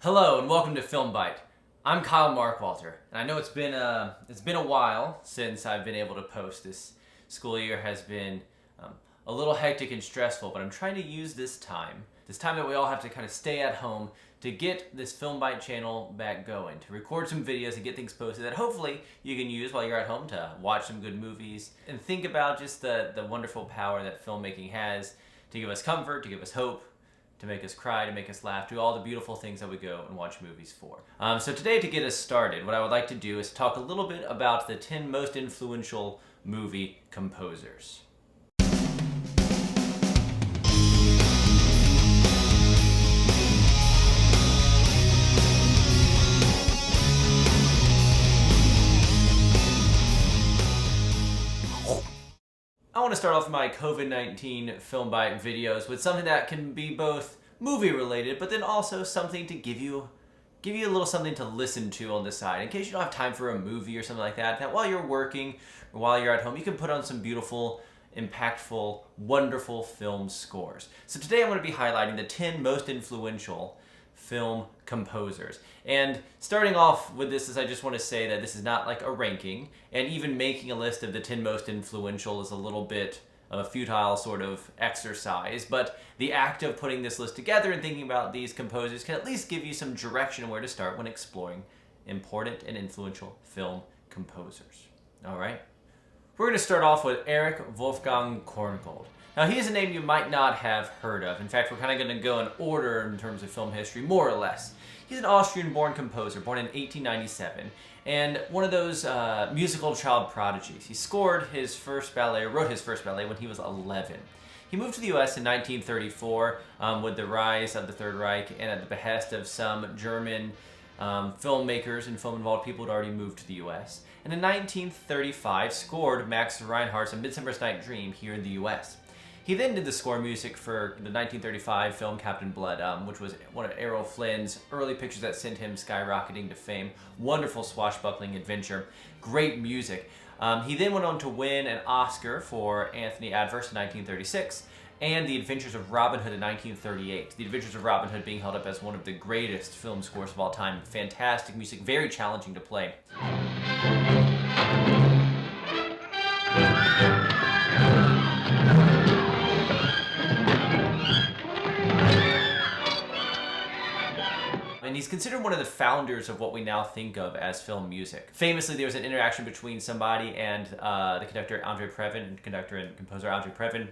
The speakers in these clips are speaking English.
Hello and welcome to Film Bite. I'm Kyle Markwalter, and I know it's been a while since I've been able to post. This school year has been a little hectic and stressful, but I'm trying to use this time that we all have to kind of stay at home, to get this Film Bite channel back going, to record some videos and get things posted that hopefully you can use while you're at home to watch some good movies and think about just the wonderful power that filmmaking has to give us comfort, to give us hope, to make us cry, to make us laugh, do all the beautiful things that we go and watch movies for. So today, to get us started, what I would like to do is talk a little bit about the 10 most influential movie composers. I want to start off my COVID-19 Film Bite videos with something that can be both movie related, but then also something to give you a little something to listen to on the side, in case you don't have time for a movie or something like that, that while you're working or while you're at home, you can put on some beautiful, impactful, wonderful film scores. So today I'm going to be highlighting the 10 most influential film composers. And starting off with this is, I just want to say that this is not like a ranking, and even making a list of the 10 most influential is a little bit of a futile sort of exercise, but the act of putting this list together and thinking about these composers can at least give you some direction on where to start when exploring important and influential film composers. Alright? We're going to start off with Erich Wolfgang Korngold. Now, he is a name you might not have heard of. In fact, we're kind of going to go in order in terms of film history, more or less. He's an Austrian-born composer, born in 1897, and one of those musical child prodigies. He scored his first ballet, or wrote his first ballet, when he was 11. He moved to the U.S. in 1934 with the rise of the Third Reich, and at the behest of some German filmmakers and film-involved people who had already moved to the U.S. And in 1935, scored Max Reinhardt's A Midsummer's Night Dream here in the U.S. He then did the score music for the 1935 film Captain Blood, which was one of Errol Flynn's early pictures that sent him skyrocketing to fame. Wonderful swashbuckling adventure, great music. He then went on to win an Oscar for Anthony Adverse in 1936, and The Adventures of Robin Hood in 1938. The Adventures of Robin Hood being held up as one of the greatest film scores of all time. Fantastic music, very challenging to play. And he's considered one of the founders of what we now think of as film music. Famously, there was an interaction between somebody and the conductor Andre Previn, conductor and composer Andre Previn,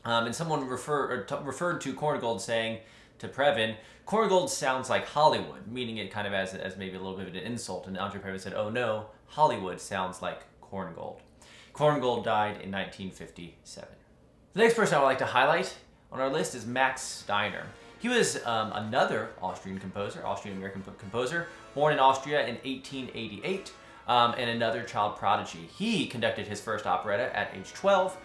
and someone referred to Korngold saying to Previn, "Korngold sounds like Hollywood," meaning it kind of as maybe a little bit of an insult. And Andre Previn said, "Oh no, Hollywood sounds like Korngold." Korngold died in 1957. The next person I would like to highlight on our list is Max Steiner. He was another Austrian-American composer, born in Austria in 1888, and another child prodigy. He conducted his first operetta at age 12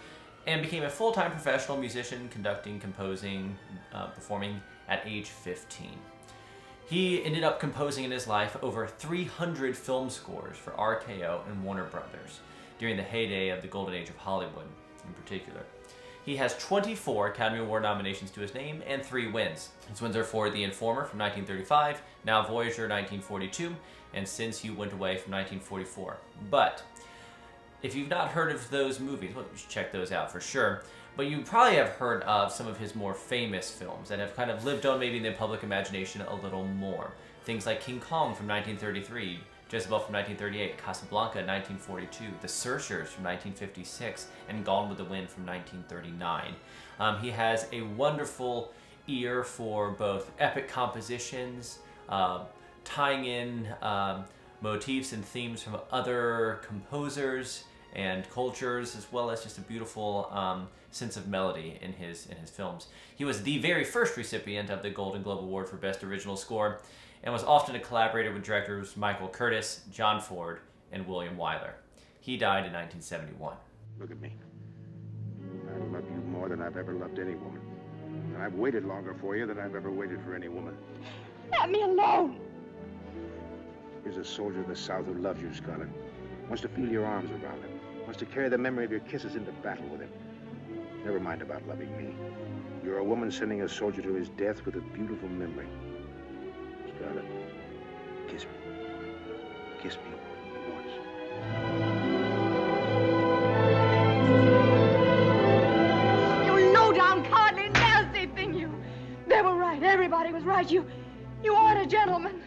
and became a full-time professional musician, conducting, composing, performing at age 15. He ended up composing in his life over 300 film scores for RKO and Warner Brothers during the heyday of the golden age of Hollywood in particular. He has 24 Academy Award nominations to his name and 3 wins. His wins are for The Informer from 1935, Now Voyager 1942, and Since You Went Away from 1944. But if you've not heard of those movies, well, you should check those out for sure. But you probably have heard of some of his more famous films that have kind of lived on maybe in the public imagination a little more. Things like King Kong from 1933, Jezebel from 1938, Casablanca 1942, The Searchers from 1956, and Gone with the Wind from 1939. He has a wonderful ear for both epic compositions, tying in motifs and themes from other composers and cultures, as well as just a beautiful sense of melody in his films. He was the very first recipient of the Golden Globe Award for Best Original Score, and was often a collaborator with directors Michael Curtis, John Ford, and William Wyler. He died in 1971. Look at me. I love you more than I've ever loved any woman. And I've waited longer for you than I've ever waited for any woman. Let me alone! Here's a soldier of the South who loves you, Scarlett. Wants to feel your arms around him. Wants to carry the memory of your kisses into battle with him. Never mind about loving me. You're a woman sending a soldier to his death with a beautiful memory. Scarlett. Kiss me. Kiss me once. You low-down, cowardly, nasty thing, you. They were right. Everybody was right. You aren't a gentleman.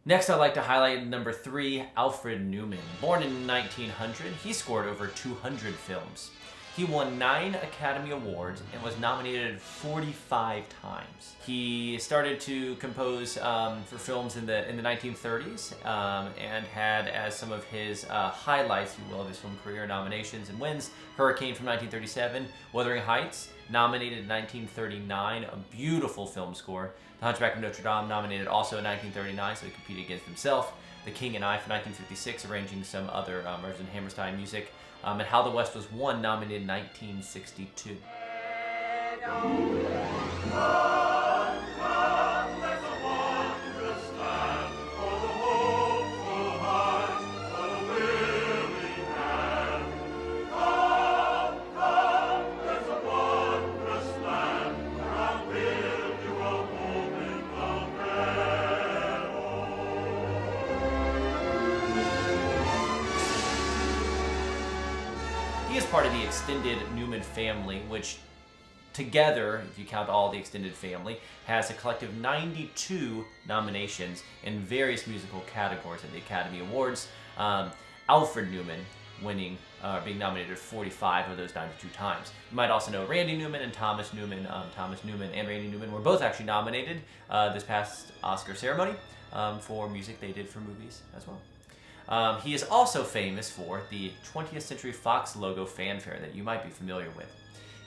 Next, I'd like to highlight number 3, Alfred Newman. Born in 1900, he scored over 200 films. He won 9 Academy Awards and was nominated 45 times. He started to compose for films in the 1930s and had as some of his highlights, if you will, of his film career nominations and wins, Hurricane from 1937, Wuthering Heights, nominated in 1939, a beautiful film score. The Hunchback of Notre Dame, nominated also in 1939, so he competed against himself. The King and I from 1956, arranging some other Merton Hammerstein music. And How the West Was Won, nominated in 1962. He is part of the extended Newman family, which together, if you count all the extended family, has a collective 92 nominations in various musical categories at the Academy Awards. Alfred Newman being nominated 45 of those 92 times. You might also know Randy Newman and Thomas Newman. Thomas Newman and Randy Newman were both actually nominated this past Oscar ceremony for music they did for movies as well. He is also famous for the 20th Century Fox logo fanfare that you might be familiar with.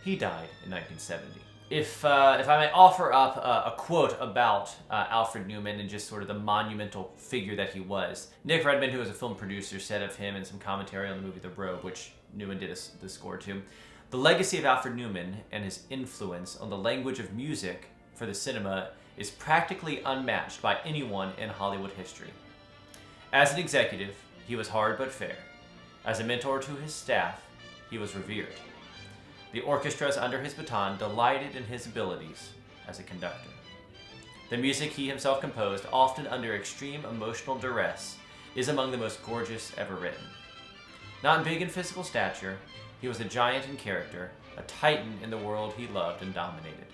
He died in 1970. If I may offer up a quote about Alfred Newman and just sort of the monumental figure that he was. Nick Redmond, who was a film producer, said of him in some commentary on the movie The Robe, which Newman did the score to, "The legacy of Alfred Newman and his influence on the language of music for the cinema is practically unmatched by anyone in Hollywood history. As an executive, he was hard but fair. As a mentor to his staff, he was revered. The orchestras under his baton delighted in his abilities as a conductor. The music he himself composed, often under extreme emotional duress, is among the most gorgeous ever written. Not big in physical stature, he was a giant in character, a titan in the world he loved and dominated.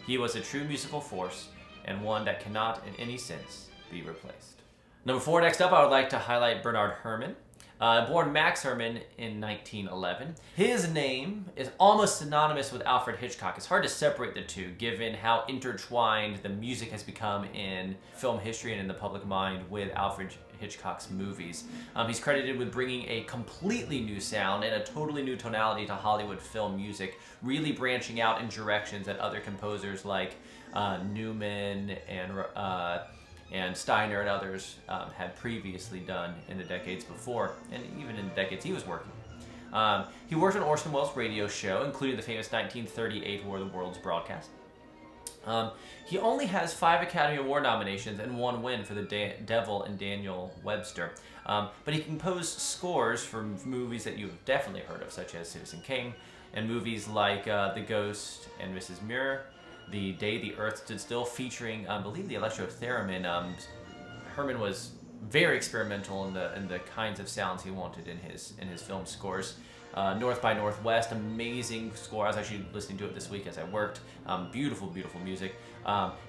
He was a true musical force, and one that cannot in any sense be replaced." Number 4, next up, I would like to highlight Bernard Herrmann. Born Max Herrmann in 1911. His name is almost synonymous with Alfred Hitchcock. It's hard to separate the two, given how intertwined the music has become in film history and in the public mind with Alfred Hitchcock's movies. He's credited with bringing a completely new sound and a totally new tonality to Hollywood film music, really branching out in directions that other composers like Newman and Steiner and others had previously done in the decades before, and even in the decades he was working. He worked on Orson Welles' radio show, including the famous 1938 War of the Worlds broadcast. He only has 5 Academy Award nominations and 1 win for The Devil and Daniel Webster. But he composed scores for movies that you've definitely heard of, such as Citizen Kane, and movies like The Ghost and Mrs. Muir, The Day the Earth Stood Still, featuring, I believe, the electro-theremin. Herrmann was very experimental in the kinds of sounds he wanted in his film scores. North by Northwest, amazing score. I was actually listening to it this week as I worked. Beautiful, beautiful music.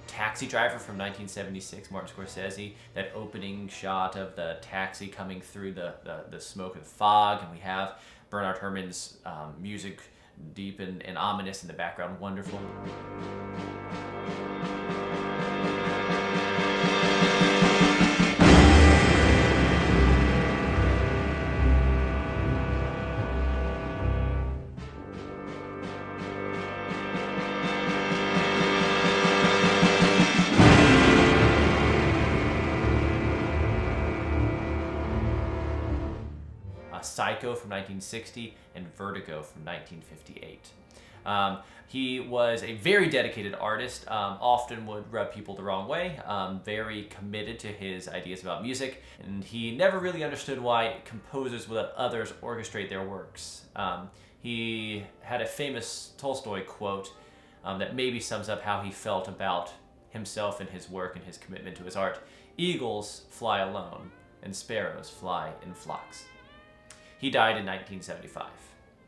Taxi Driver from 1976, Martin Scorsese. That opening shot of the taxi coming through the smoke and fog, and we have Bernard Herrmann's music deep and ominous in the background. Wonderful. Psycho from 1960 and Vertigo from 1958. He was a very dedicated artist, often would rub people the wrong way, very committed to his ideas about music, and he never really understood why composers would let others orchestrate their works. He had a famous Tolstoy quote that maybe sums up how he felt about himself and his work and his commitment to his art. Eagles fly alone, and sparrows fly in flocks. He died in 1975.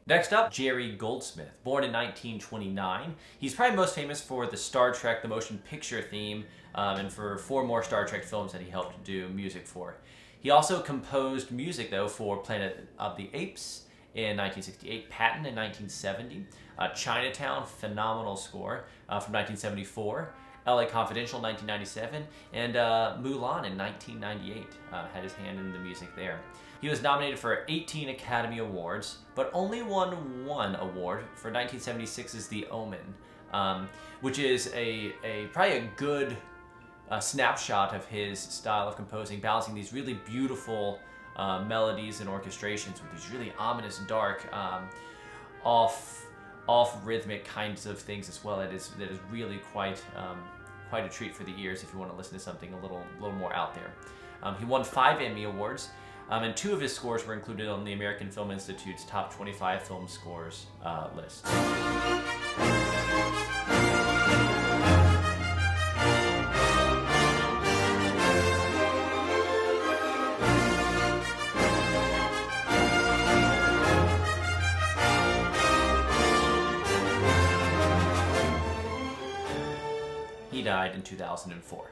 Next up, Jerry Goldsmith, born in 1929. He's probably most famous for the Star Trek, the motion picture theme, and for 4 more Star Trek films that he helped do music for. He also composed music, though, for Planet of the Apes in 1968, Patton in 1970, Chinatown, phenomenal score from 1974, LA Confidential 1997, and Mulan in 1998. Had his hand in the music there. He was nominated for 18 Academy Awards, but only won 1 award for 1976's The Omen, which is probably a good snapshot of his style of composing, balancing these really beautiful melodies and orchestrations with these really ominous, dark, off rhythmic kinds of things as well. That is really quite a treat for the ears if you want to listen to something a little more out there. He won 5 Emmy Awards, and 2 of his scores were included on the American Film Institute's top 25 film scores list. He died in 2004.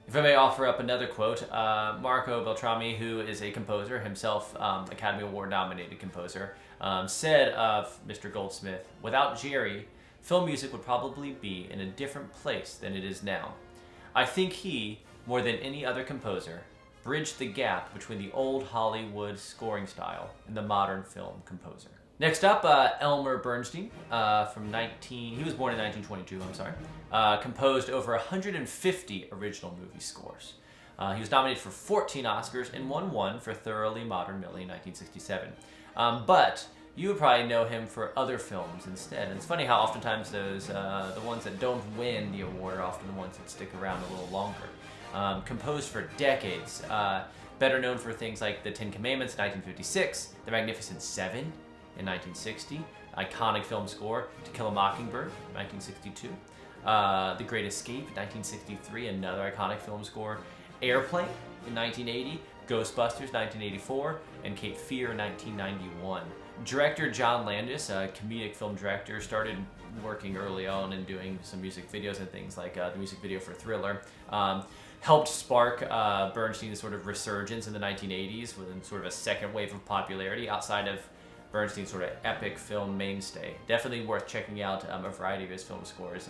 If I may offer up another quote, Marco Beltrami, who is a composer, himself Academy Award nominated composer, said of Mr. Goldsmith, "Without Jerry, film music would probably be in a different place than it is now. I think he, more than any other composer, bridged the gap between the old Hollywood scoring style and the modern film composer." Next up, Elmer Bernstein, he was born in 1922, composed over 150 original movie scores. He was nominated for 14 Oscars and won 1 for Thoroughly Modern Millie in 1967. But you would probably know him for other films instead. And it's funny how oftentimes the ones that don't win the award are often the ones that stick around a little longer. Composed for decades, better known for things like The Ten Commandments in 1956, The Magnificent Seven in 1960, iconic film score To Kill a Mockingbird, 1962, The Great Escape, 1963, another iconic film score, Airplane in 1980, Ghostbusters, 1984, and Cape Fear, 1991. Director John Landis, a comedic film director, started working early on and doing some music videos and things like the music video for Thriller. Helped spark Bernstein's sort of resurgence in the 1980s with sort of a second wave of popularity outside of Bernstein's sort of epic film mainstay. Definitely worth checking out a variety of his film scores.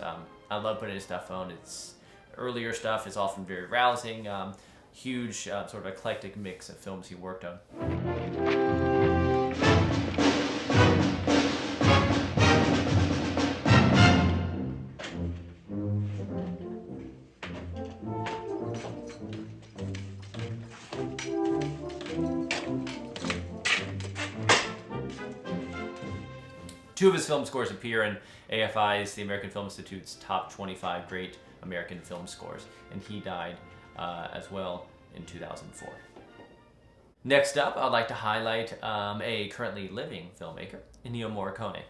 I love putting his stuff on. Its earlier stuff is often very rousing. Huge sort of eclectic mix of films he worked on. Two of his film scores appear in AFI's, the American Film Institute's top 25 great American film scores, and he died as well in 2004. Next up, I'd like to highlight a currently living filmmaker, Ennio Morricone.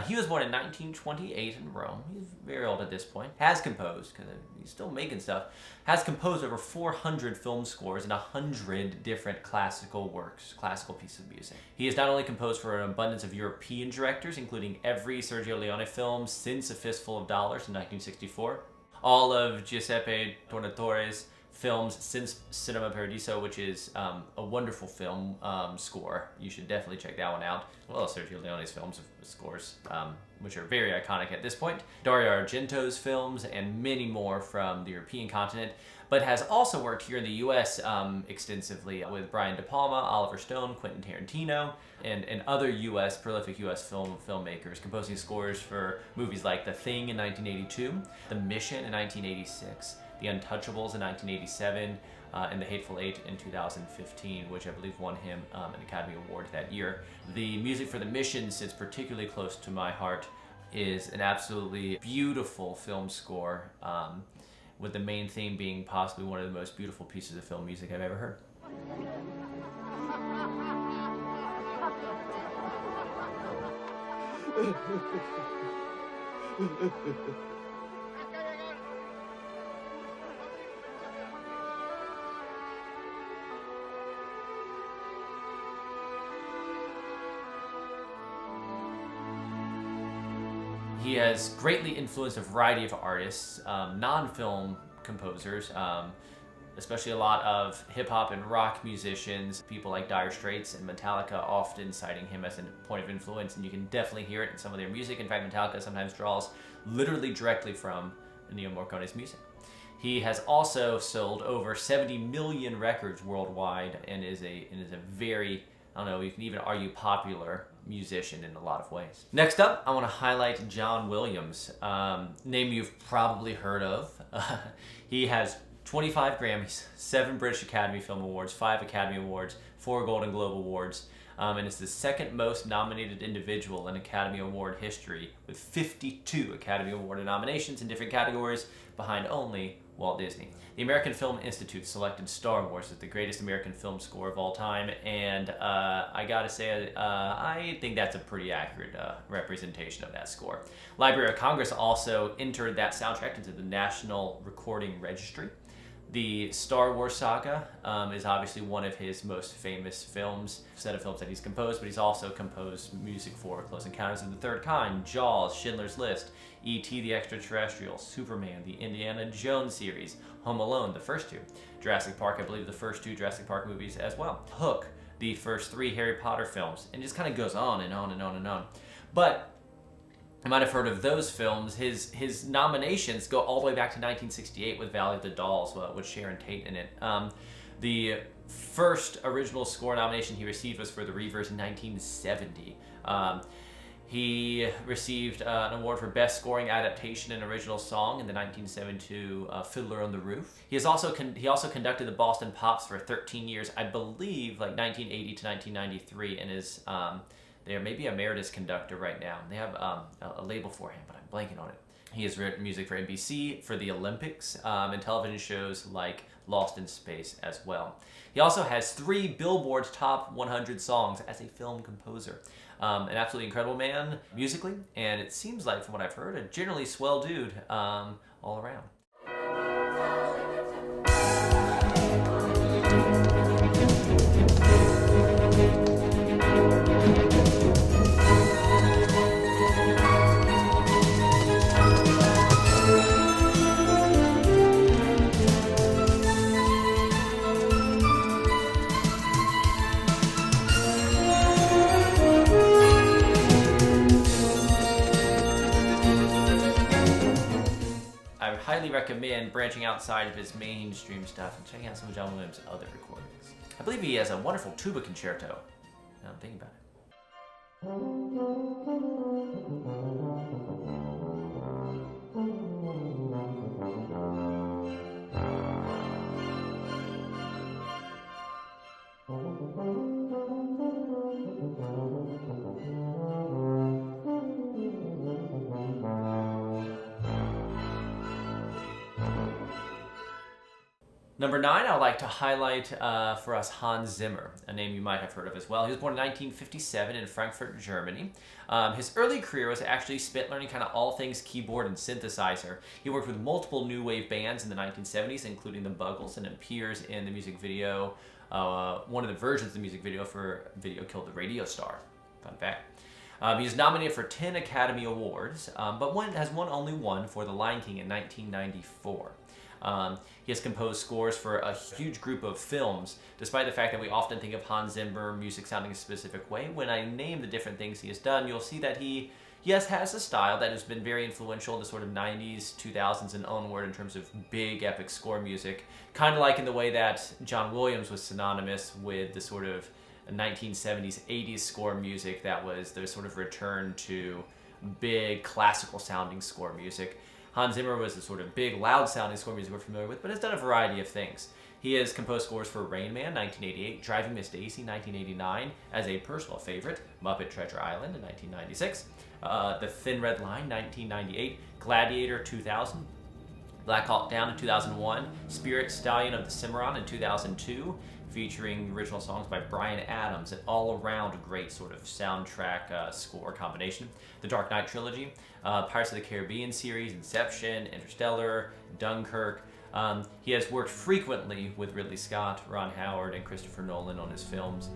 He was born in 1928 in Rome. He's very old at this point. Has composed, because he's still making stuff, has composed over 400 film scores and 100 different classical works, classical pieces of music. He has not only composed for an abundance of European directors, including every Sergio Leone film since A Fistful of Dollars in 1964, all of Giuseppe Tornatore's films since Cinema Paradiso, which is a wonderful film score. You should definitely check that one out. Well, Sergio Leone's films scores, which are very iconic at this point. Dario Argento's films, and many more from the European continent, but has also worked here in the US extensively with Brian De Palma, Oliver Stone, Quentin Tarantino, and other prolific US filmmakers, composing scores for movies like The Thing in 1982, The Mission in 1986, The Untouchables in 1987, and The Hateful Eight in 2015, which I believe won him an Academy Award that year. The music for The Mission sits particularly close to my heart. Is an absolutely beautiful film score, with the main theme being possibly one of the most beautiful pieces of film music I've ever heard. He has greatly influenced a variety of artists, non-film composers, especially a lot of hip-hop and rock musicians, people like Dire Straits and Metallica, often citing him as a point of influence, and you can definitely hear it in some of their music. In fact, Metallica sometimes draws literally directly from Ennio Morricone's music. He has also sold over 70 million records worldwide and is a very, I don't know, you can even argue popular musician in a lot of ways. Next up, I want to highlight John Williams, name you've probably heard of. He has 25 Grammys, 7 British Academy Film Awards, 5 Academy Awards, 4 Golden Globe Awards, and is the second most nominated individual in Academy Award history with 52 Academy Award nominations in different categories, behind only Walt Disney. The American Film Institute selected Star Wars as the greatest American film score of all time, and I gotta say, I think that's a pretty accurate representation of that score. Library of Congress also entered that soundtrack into the National Recording Registry. The Star Wars saga is obviously one of his most famous films, set of films that he's composed, but he's also composed music for Close Encounters of the Third Kind, Jaws, Schindler's List, E.T. the Extraterrestrial, Superman, the Indiana Jones series, Home Alone, the first 2, Jurassic Park, I believe the first 2 Jurassic Park movies as well, Hook, the first 3 Harry Potter films, and it just kind of goes on and on and on and on. But you might have heard of those films. His nominations go all the way back to 1968 with Valley of the Dolls, with Sharon Tate in it. The first original score nomination he received was for The Reavers in 1970. He received an award for Best Scoring Adaptation and Original Song in the 1972 Fiddler on the Roof. He also conducted the Boston Pops for 13 years, I believe, like 1980 to 1993, and is they are maybe emeritus conductor right now. They have a label for him, but I'm blanking on it. He has written music for NBC, for the Olympics, and television shows like Lost in Space as well. He also has 3 Billboard Top 100 songs as a film composer. An absolutely incredible man musically, and it seems like, from what I've heard, a generally swell dude all around. I highly recommend branching outside of his mainstream stuff and checking out some of John Williams' other recordings. I believe he has a wonderful tuba concerto. Now I'm thinking about it. Number 9, I would like to highlight for us Hans Zimmer, a name you might have heard of as well. He was born in 1957 in Frankfurt, Germany. His early career was actually spent learning kind of all things keyboard and synthesizer. He worked with multiple new wave bands in the 1970s, including the Buggles, and appears in the music video, one of the versions of the music video for a video called The Radio Star. Fun fact. He was nominated for 10 Academy Awards, but has won only one for The Lion King in 1994. He has composed scores for a huge group of films, despite the fact that we often think of Hans Zimmer music sounding a specific way. When I name the different things he has done, you'll see that he, yes, has a style that has been very influential in the sort of 90s, 2000s, and onward in terms of big epic score music. Kind of like in the way that John Williams was synonymous with the sort of 1970s, 80s score music that was the sort of return to big classical sounding score music. Hans Zimmer was the sort of big, loud-sounding score music we're familiar with, but has done a variety of things. He has composed scores for Rain Man, 1988, Driving Miss Daisy, 1989, as a personal favorite, Muppet Treasure Island in 1996, The Thin Red Line, 1998, Gladiator, 2000, Black Hawk Down in 2001, Spirit Stallion of the Cimarron in 2002, featuring original songs by Bryan Adams, an all-around great sort of soundtrack score combination. The Dark Knight trilogy, Pirates of the Caribbean series, Inception, Interstellar, Dunkirk. He has worked frequently with Ridley Scott, Ron Howard, and Christopher Nolan on his films.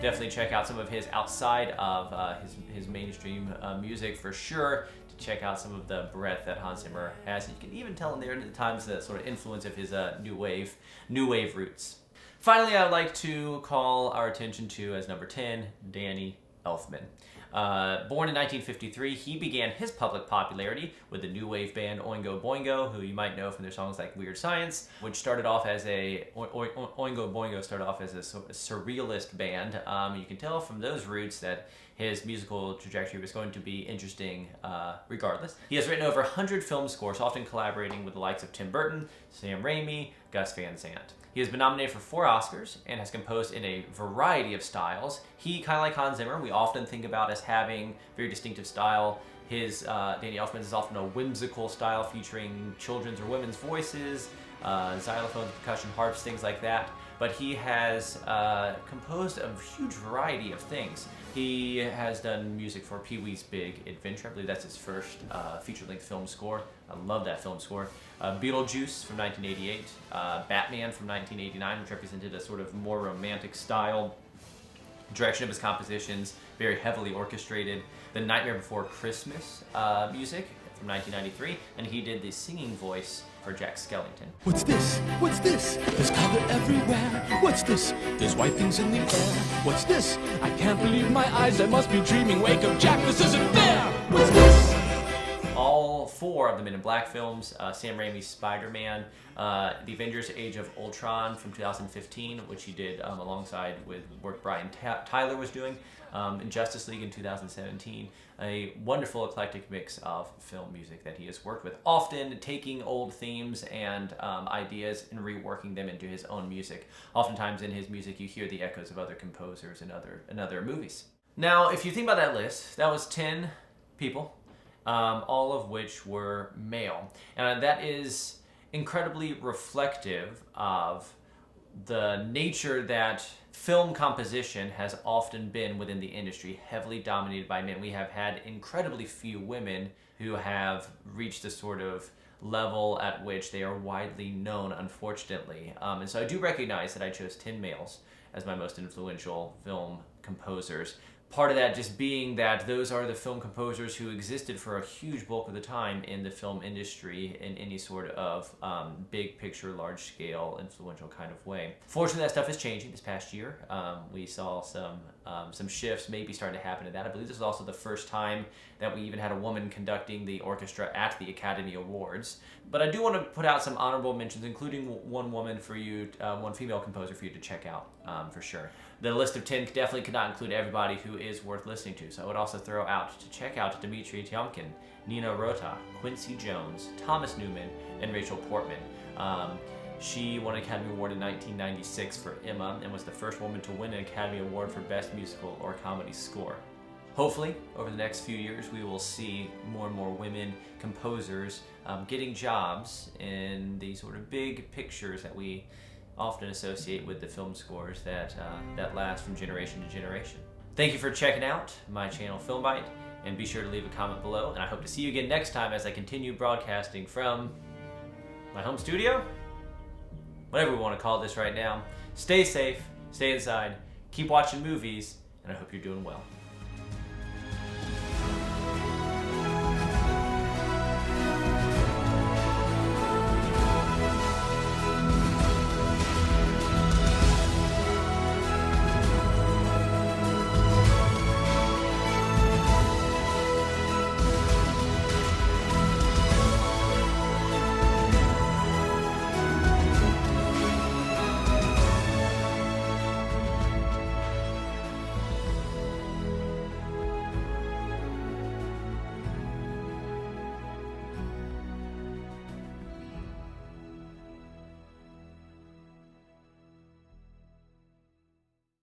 Definitely check out some of his outside of his mainstream music for sure, to check out some of the breadth that Hans Zimmer has. And you can even tell in there at times the sort of influence of his new wave roots. Finally, I'd like to call our attention to, as number 10, Danny Elfman. Born in 1953, he began his public popularity with the new wave band Oingo Boingo, who you might know from their songs like Weird Science, which started off as Oingo Boingo started off as a surrealist band. You can tell from those roots that his musical trajectory was going to be interesting regardless. He has written over 100 film scores, often collaborating with the likes of Tim Burton, Sam Raimi, Gus Van Sant. He has been nominated for 4 Oscars and has composed in a variety of styles. He, kind of like Hans Zimmer, we often think about as having very distinctive style. His, Danny Elfman is often a whimsical style featuring children's or women's voices, xylophones, percussion, harps, things like that. But he has composed a huge variety of things. He has done music for Pee-wee's Big Adventure. I believe that's his first feature-length film score. I love that film score. Beetlejuice from 1988. Batman from 1989, which represented a sort of more romantic style direction of his compositions, very heavily orchestrated. The Nightmare Before Christmas music from 1993, and he did the singing voice for Jack Skellington. What's this? What's this? There's color everywhere. What's this? There's white things in the air. What's this? I can't believe my eyes. I must be dreaming. Wake up, Jack. This isn't fair. What's this? All 4 of the Men in Black films, Sam Raimi's Spider-Man, The Avengers Age of Ultron from 2015, which he did alongside with work Brian Tyler was doing, in Justice League in 2017. A wonderful eclectic mix of film music that he has worked with, often taking old themes and ideas and reworking them into his own music. Oftentimes in his music you hear the echoes of other composers and other movies. Now, if you think about that list, that was 10 people, all of which were male. And that is incredibly reflective of the nature that film composition has often been within the industry, heavily dominated by men. We have had incredibly few women who have reached the sort of level at which they are widely known, unfortunately. And so I do recognize that I chose 10 males as my most influential film composers. Part of that just being that those are the film composers who existed for a huge bulk of the time in the film industry in any sort of big picture, large scale, influential kind of way. Fortunately, that stuff is changing this past year. We saw some shifts maybe starting to happen in that. I believe this is also the first time that we even had a woman conducting the orchestra at the Academy Awards. But I do want to put out some honorable mentions, including one woman for you, one female composer for you to check out for sure. The list of 10 definitely could not include everybody who is worth listening to, so I would also throw out to check out Dmitri Tiomkin, Nina Rota, Quincy Jones, Thomas Newman, and Rachel Portman. She won an Academy Award in 1996 for Emma and was the first woman to win an Academy Award for Best Musical or Comedy Score. Hopefully, over the next few years, we will see more and more women composers getting jobs in the sort of big pictures that we often associate with the film scores that last from generation to generation. Thank you for checking out my channel Filmbite, and be sure to leave a comment below, and I hope to see you again next time as I continue broadcasting from my home studio? Whatever we want to call this right now. Stay safe, stay inside, keep watching movies, and I hope you're doing well.